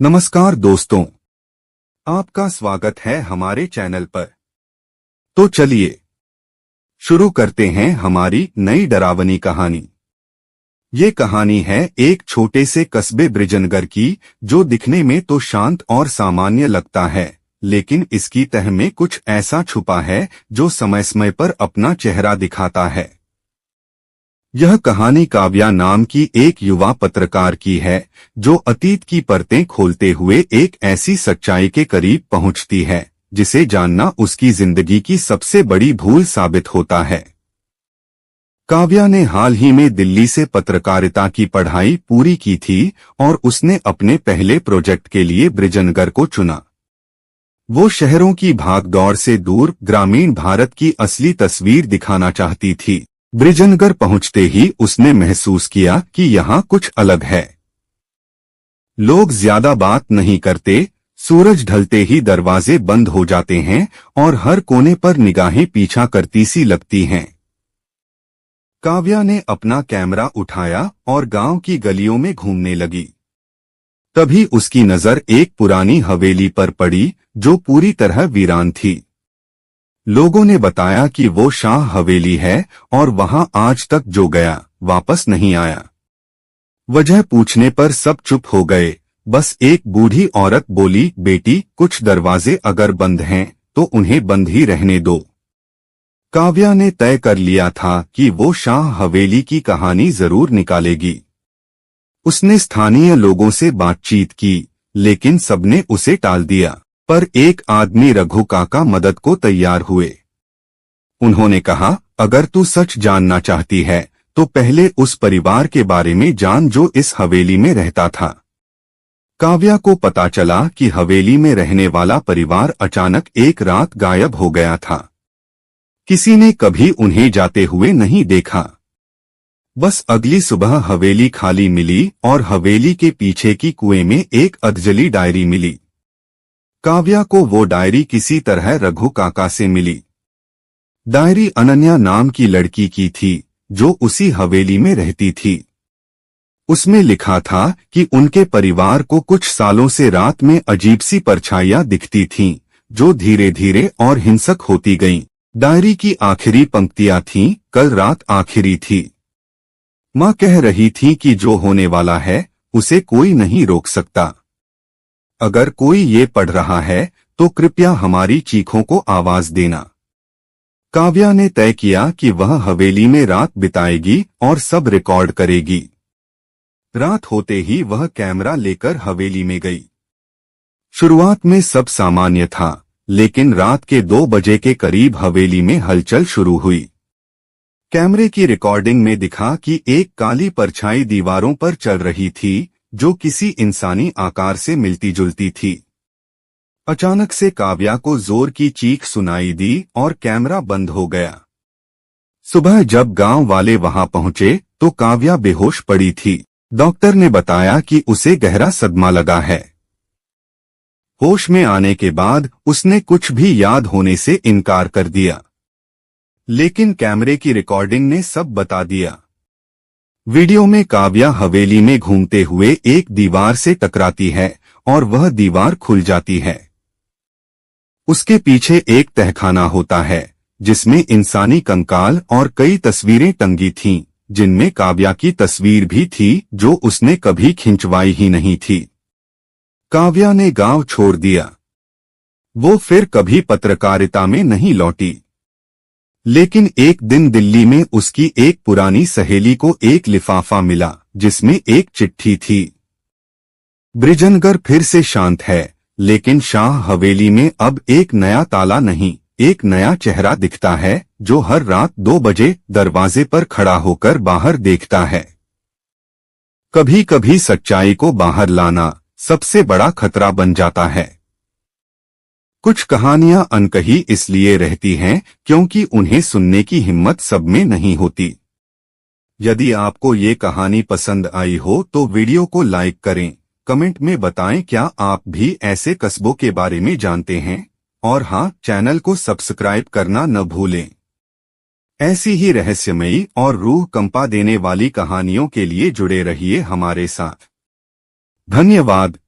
नमस्कार दोस्तों, आपका स्वागत है हमारे चैनल पर। तो चलिए शुरू करते हैं हमारी नई डरावनी कहानी। ये कहानी है एक छोटे से कस्बे ब्रिजनगर की, जो दिखने में तो शांत और सामान्य लगता है, लेकिन इसकी तह में कुछ ऐसा छुपा है जो समय समय पर अपना चेहरा दिखाता है। यह कहानी काव्या नाम की एक युवा पत्रकार की है, जो अतीत की परतें खोलते हुए एक ऐसी सच्चाई के करीब पहुंचती है जिसे जानना उसकी जिंदगी की सबसे बड़ी भूल साबित होता है। काव्या ने हाल ही में दिल्ली से पत्रकारिता की पढ़ाई पूरी की थी और उसने अपने पहले प्रोजेक्ट के लिए ब्रिजनगर को चुना। वो शहरों की भागदौड़ से दूर ग्रामीण भारत की असली तस्वीर दिखाना चाहती थी। ब्रिजनगर पहुंचते ही उसने महसूस किया कि यहाँ कुछ अलग है। लोग ज्यादा बात नहीं करते, सूरज ढलते ही दरवाजे बंद हो जाते हैं और हर कोने पर निगाहें पीछा करती सी लगती हैं। काव्या ने अपना कैमरा उठाया और गांव की गलियों में घूमने लगी। तभी उसकी नजर एक पुरानी हवेली पर पड़ी, जो पूरी तरह वीरान थी। लोगों ने बताया कि वो शाह हवेली है और वहां आज तक जो गया वापस नहीं आया। वजह पूछने पर सब चुप हो गए। बस एक बूढ़ी औरत बोली, बेटी, कुछ दरवाजे अगर बंद हैं तो उन्हें बंद ही रहने दो। काव्या ने तय कर लिया था कि वो शाह हवेली की कहानी जरूर निकालेगी। उसने स्थानीय लोगों से बातचीत की, लेकिन सबने उसे टाल दिया। पर एक आदमी रघु काका मदद को तैयार हुए। उन्होंने कहा, अगर तू सच जानना चाहती है तो पहले उस परिवार के बारे में जान जो इस हवेली में रहता था। काव्या को पता चला कि हवेली में रहने वाला परिवार अचानक एक रात गायब हो गया था। किसी ने कभी उन्हें जाते हुए नहीं देखा। बस अगली सुबह हवेली खाली मिली और हवेली के पीछे की कुएं में एक अधजली डायरी मिली। काव्या को वो डायरी किसी तरह रघु काका से मिली। डायरी अनन्या नाम की लड़की की थी, जो उसी हवेली में रहती थी। उसमें लिखा था कि उनके परिवार को कुछ सालों से रात में अजीब सी परछाइयां दिखती थीं, जो धीरे धीरे और हिंसक होती गईं। डायरी की आखिरी पंक्तियां थीं, कल रात आखिरी थी। माँ कह रही थी कि जो होने वाला है उसे कोई नहीं रोक सकता। अगर कोई ये पढ़ रहा है तो कृपया हमारी चीखों को आवाज देना। काव्या ने तय किया कि वह हवेली में रात बिताएगी और सब रिकॉर्ड करेगी। रात होते ही वह कैमरा लेकर हवेली में गई। शुरुआत में सब सामान्य था, लेकिन रात के 2 बजे के करीब हवेली में हलचल शुरू हुई। कैमरे की रिकॉर्डिंग में दिखा कि एक काली परछाई दीवारों पर चल रही थी, जो किसी इंसानी आकार से मिलती जुलती थी। अचानक से काव्या को जोर की चीख सुनाई दी और कैमरा बंद हो गया। सुबह जब गांव वाले वहां पहुंचे तो काव्या बेहोश पड़ी थी। डॉक्टर ने बताया कि उसे गहरा सदमा लगा है। होश में आने के बाद उसने कुछ भी याद होने से इनकार कर दिया, लेकिन कैमरे की रिकॉर्डिंग ने सब बता दिया। वीडियो में काव्या हवेली में घूमते हुए एक दीवार से टकराती है और वह दीवार खुल जाती है। उसके पीछे एक तहखाना होता है, जिसमें इंसानी कंकाल और कई तस्वीरें टंगी थीं, जिनमें काव्या की तस्वीर भी थी, जो उसने कभी खिंचवाई ही नहीं थी। काव्या ने गांव छोड़ दिया। वो फिर कभी पत्रकारिता में नहीं लौटी। लेकिन एक दिन दिल्ली में उसकी एक पुरानी सहेली को एक लिफाफा मिला, जिसमें एक चिट्ठी थी। ब्रिजनगर फिर से शांत है, लेकिन शाह हवेली में अब एक नया ताला नहीं, एक नया चेहरा दिखता है, जो हर रात 2 बजे दरवाजे पर खड़ा होकर बाहर देखता है। कभी कभी सच्चाई को बाहर लाना सबसे बड़ा खतरा बन जाता है। कुछ कहानियां अनकही इसलिए रहती हैं क्योंकि उन्हें सुनने की हिम्मत सब में नहीं होती। यदि आपको ये कहानी पसंद आई हो तो वीडियो को लाइक करें, कमेंट में बताएं क्या आप भी ऐसे कस्बों के बारे में जानते हैं, और हाँ, चैनल को सब्सक्राइब करना न भूलें। ऐसी ही रहस्यमयी और रूह कंपा देने वाली कहानियों के लिए जुड़े रहिए हमारे साथ। धन्यवाद।